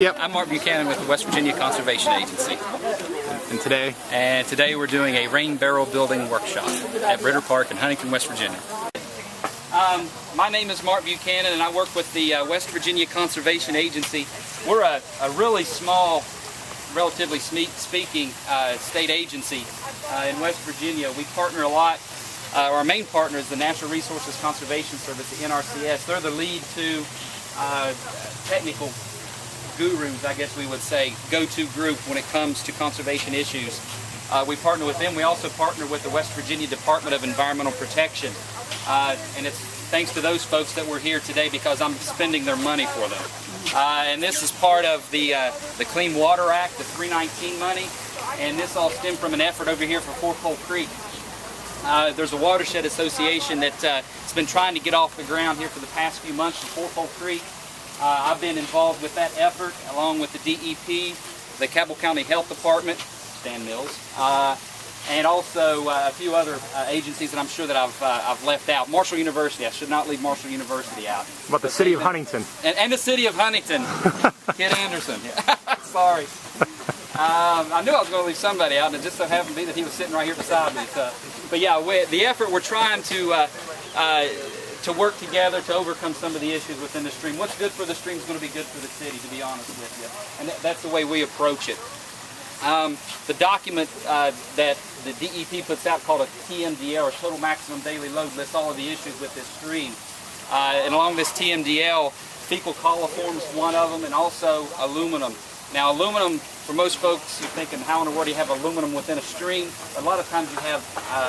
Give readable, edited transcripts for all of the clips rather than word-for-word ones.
Yep. I'm Mark Buchanan with the West Virginia Conservation Agency. And today? And today we're doing a Rainbarrel building workshop at Ritter Park in Huntington, West Virginia. My name is Mark Buchanan and I work with the West Virginia Conservation Agency. We're a really small, relatively speaking, state agency in West Virginia. We partner a lot. Our main partner is the Natural Resources Conservation Service, the NRCS. They're the lead to technical gurus, I guess we would say, go-to group when it comes to conservation issues. We partner with them. We also partner with the West Virginia Department of Environmental Protection. And it's thanks to those folks that we're here today because I'm spending their money for them. And this is part of the Clean Water Act, the 319 money. And this all stemmed from an effort over here for Four Pole Creek. There's a watershed association that's been trying to get off the ground here for the past few months for Four Pole Creek. I've been involved with that effort along with the DEP, the Cabell County Health Department, Stan Mills, and also a few other agencies that I'm sure that I've left out. Marshall University, I should not leave Marshall University out. About the City of Huntington. And the City of Huntington. Kid Anderson. Sorry. I knew I was going to leave somebody out, and it just so happened to be that he was sitting right here beside me. So, but yeah, the effort we're trying to work together to overcome some of the issues within the stream. What's good for the stream is going to be good for the city, to be honest with you. And that's the way we approach it. The document that the DEP puts out called a TMDL, or Total Maximum Daily Load, lists all of the issues with this stream. And along this TMDL, fecal coliform is one of them, and also aluminum. Now aluminum, for most folks, you're thinking, how in the world do you have aluminum within a stream? A lot of times you have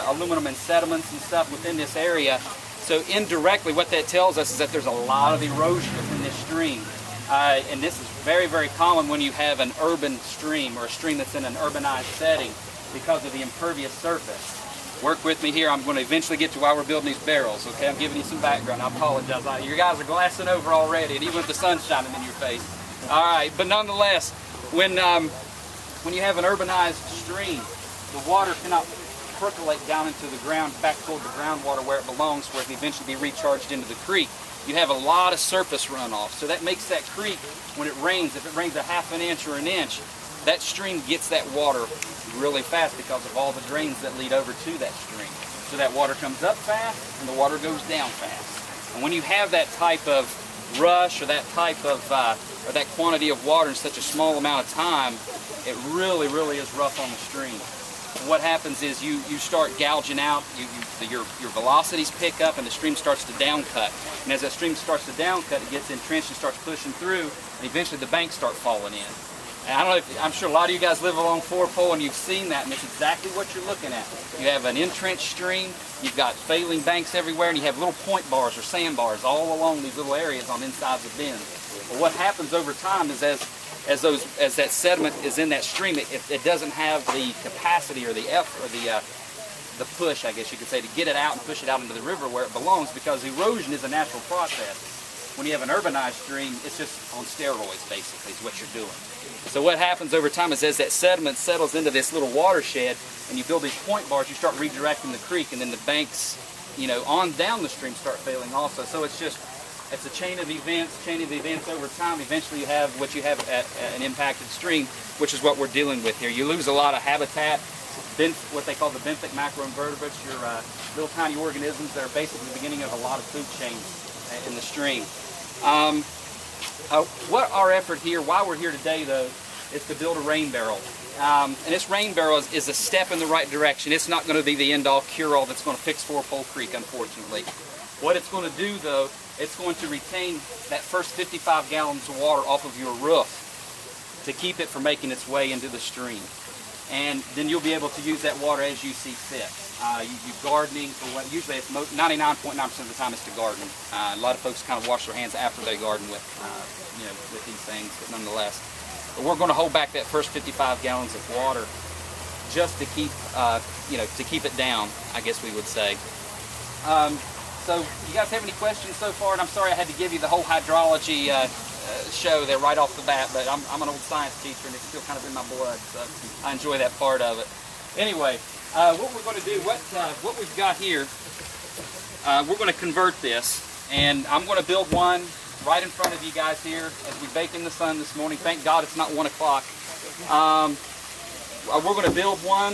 aluminum and sediments and stuff within this area. So indirectly, what that tells us is that there's a lot of erosion within this stream. And this is very, very common when you have an urban stream or a stream that's in an urbanized setting because of the impervious surface. Work with me here. I'm going to eventually get to why we're building these barrels, okay? I'm giving you some background. I apologize. You guys are glassing over already, and even with the sun shining in your face. All right, but nonetheless, when you have an urbanized stream, the water cannot percolate down into the ground, back toward the groundwater where it belongs, where it can eventually be recharged into the creek. You have a lot of surface runoff, so that makes that creek, when it rains, if it rains a half an inch or an inch, that stream gets that water really fast because of all the drains that lead over to that stream. So that water comes up fast and the water goes down fast. And when you have that type of rush or that type of or that quantity of water in such a small amount of time, it really, really is rough on the stream. What happens is you start gouging out, your velocities pick up and the stream starts to downcut. And as that stream starts to downcut, it gets entrenched and starts pushing through, and eventually the banks start falling in. And I don't know if, I'm sure a lot of you guys live along Four Pole and you've seen that, and it's exactly what you're looking at. You have an entrenched stream, you've got failing banks everywhere, and you have little point bars or sandbars all along these little areas on insides of bends. Well, what happens over time is as that sediment is in that stream, it doesn't have the capacity or the effort or the push, I guess you could say, to get it out and push it out into the river where it belongs, because erosion is a natural process. When you have an urbanized stream, it's just on steroids, basically, is what you're doing. So what happens over time is as that sediment settles into this little watershed and you build these point bars, you start redirecting the creek, and then the banks, on down the stream start failing also. So it's a chain of events over time. Eventually you have what you have at an impacted stream, which is what we're dealing with here. You lose a lot of habitat, what they call the benthic macroinvertebrates, your little tiny organisms that are basically the beginning of a lot of food chains in the stream. What our effort here, why we're here today though, is to build a rain barrel. And this rain barrel is a step in the right direction. It's not going to be the end-all, cure-all that's going to fix Four Pole Creek, unfortunately. What it's going to do though, it's going to retain that first 55 gallons of water off of your roof to keep it from making its way into the stream. And then you'll be able to use that water as you see fit. You gardening, for what usually it's 99.9% of the time it's to garden. A lot of folks kind of wash their hands after they garden with these things, but nonetheless. But we're going to hold back that first 55 gallons of water just to keep, to keep it down, I guess we would say. So, you guys have any questions so far? And I'm sorry I had to give you the whole hydrology show there right off the bat, but I'm an old science teacher and it's still kind of in my blood, so I enjoy that part of it. Anyway, what we're going to do, what we've got here, we're going to convert this, and I'm going to build one right in front of you guys here as we bake in the sun this morning. Thank God it's not 1 o'clock. We're going to build one,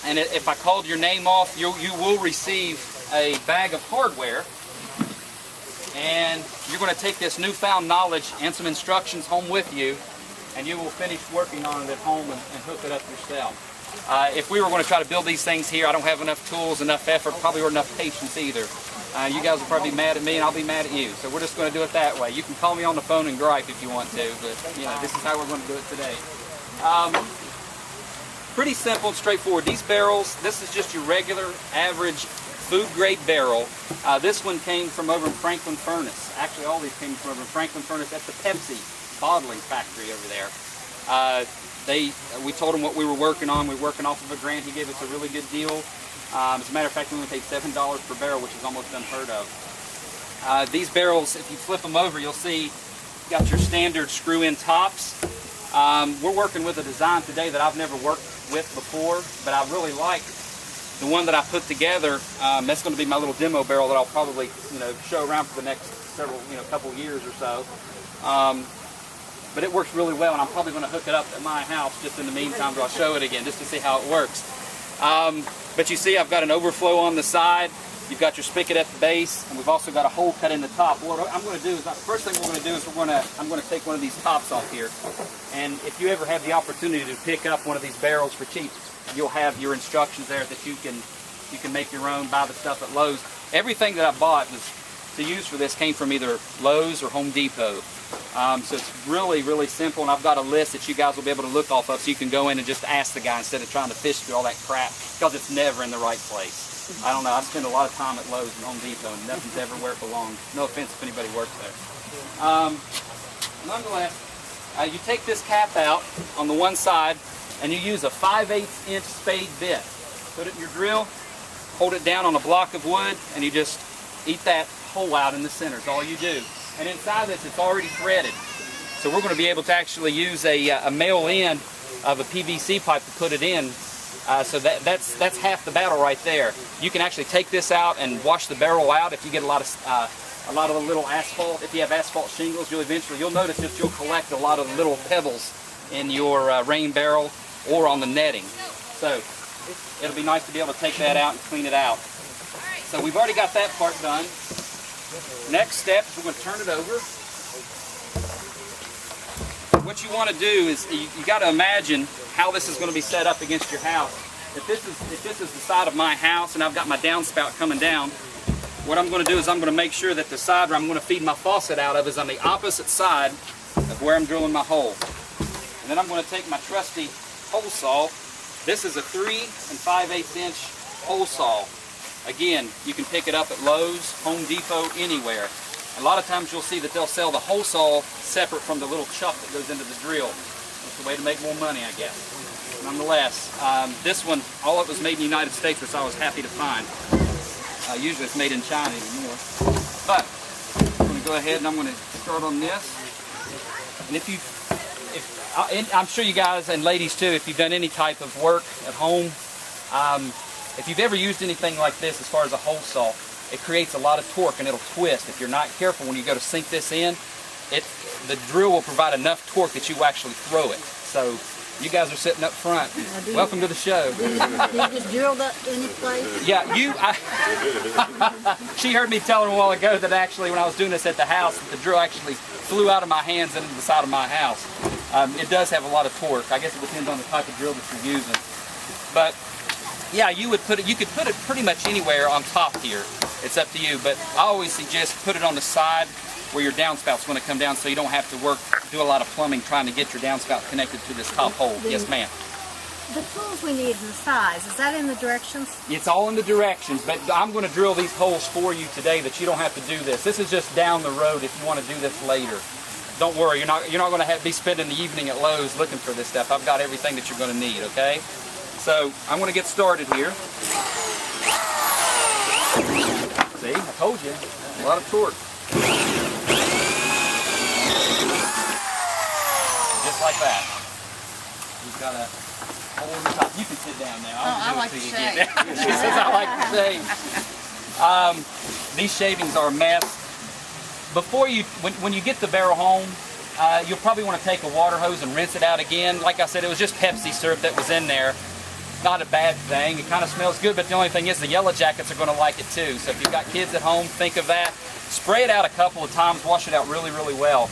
and if I called your name off, you will receive a bag of hardware, and you're going to take this newfound knowledge and some instructions home with you, and you will finish working on it at home and hook it up yourself. If we were going to try to build these things here, I don't have enough tools, enough effort, probably or enough patience either. You guys will probably be mad at me, and I'll be mad at you. So we're just going to do it that way. You can call me on the phone and gripe if you want to, but you know, this is how we're going to do it today. Pretty simple and straightforward. These barrels, this is just your regular, average, food-grade barrel. This one came from over in Franklin Furnace. Actually, all these came from over in Franklin Furnace. That's the Pepsi bottling factory over there. We told him what we were working on. We were working off of a grant. He gave us a really good deal. As a matter of fact, we only paid $7 per barrel, which is almost unheard of. These barrels, if you flip them over, you'll see you got your standard screw-in tops. We're working with a design today that I've never worked with before, but I really like the one that I put together. That's going to be my little demo barrel that I'll probably, show around for the next several, couple years or so. But it works really well, and I'm probably going to hook it up at my house just in the meantime, but I'll show it again just to see how it works. But you see I've got an overflow on the side, you've got your spigot at the base, and we've also got a hole cut in the top. What I'm going to do is, the first thing we're going to do is I'm going to take one of these tops off here, and if you ever have the opportunity to pick up one of these barrels for cheap, you'll have your instructions there that you can make your own, buy the stuff at Lowe's. Everything that I bought to use for this came from either Lowe's or Home Depot. So it's really, really simple, and I've got a list that you guys will be able to look off of, so you can go in and just ask the guy instead of trying to fish through all that crap, because it's never in the right place. I don't know, I spend a lot of time at Lowe's and Home Depot, and nothing's ever where it belongs. No offense if anybody works there. Nonetheless, you take this cap out on the one side, and you use a 5/8 inch spade bit. Put it in your drill, hold it down on a block of wood, and you just eat that hole out in the center is all you do. And inside this, it's already threaded. So we're going to be able to actually use a male end of a PVC pipe to put it in. So that's half the battle right there. You can actually take this out and wash the barrel out if you get a lot of the little asphalt. If you have asphalt shingles, you'll notice that you'll collect a lot of the little pebbles in your rain barrel or on the netting. So it'll be nice to be able to take that out and clean it out. So we've already got that part done. Next step is we're going to turn it over. What you want to do is you got to imagine how this is going to be set up against your house. If this is the side of my house and I've got my downspout coming down, what I'm going to do is I'm going to make sure that the side where I'm going to feed my faucet out of is on the opposite side of where I'm drilling my hole. And then I'm going to take my trusty hole saw. This is a 3 5/8 inch hole saw. Again, you can pick it up at Lowe's, Home Depot, anywhere. A lot of times you'll see that they'll sell the hole saw separate from the little chuck that goes into the drill. It's a way to make more money, I guess. Nonetheless, this one, all it was made in the United States, which I was happy to find. Usually it's made in China anymore. But I'm going to go ahead and I'm going to start on this. And I'm sure you guys and ladies too, if you've done any type of work at home, if you've ever used anything like this as far as a hole saw, it creates a lot of torque and it'll twist. If you're not careful when you go to sink this in, the drill will provide enough torque that you actually throw it. So you guys are sitting up front. Welcome to the show. Did you just drill that any place? Yeah, she heard me tell her a while ago that actually when I was doing this at the house, the drill actually flew out of my hands into the side of my house. It does have a lot of torque. I guess it depends on the type of drill that you're using. But yeah, you could put it pretty much anywhere on top here. It's up to you, but I always suggest put it on the side where your downspout's going to come down, so you don't have to do a lot of plumbing trying to get your downspout connected to this top hole. Yes, ma'am. The tools we need and the size, is that in the directions? It's all in the directions, but I'm going to drill these holes for you today that you don't have to do this. This is just down the road if you want to do this later. Don't worry, you're not going to be spending the evening at Lowe's looking for this stuff. I've got everything that you're going to need, okay? So I'm going to get started here. See, I told you, a lot of torque. Just like that. You've got a hole in the top. You can sit down now. I like to shave. She says I like to shave. These shavings are a mess, before you, when you get the barrel home, you'll probably want to take a water hose and rinse it out again. Like I said, it was just Pepsi syrup that was in there. Not a bad thing. It kind of smells good, but the only thing is the yellow jackets are going to like it too. So if you've got kids at home, think of that. Spray it out a couple of times, wash it out really, really well.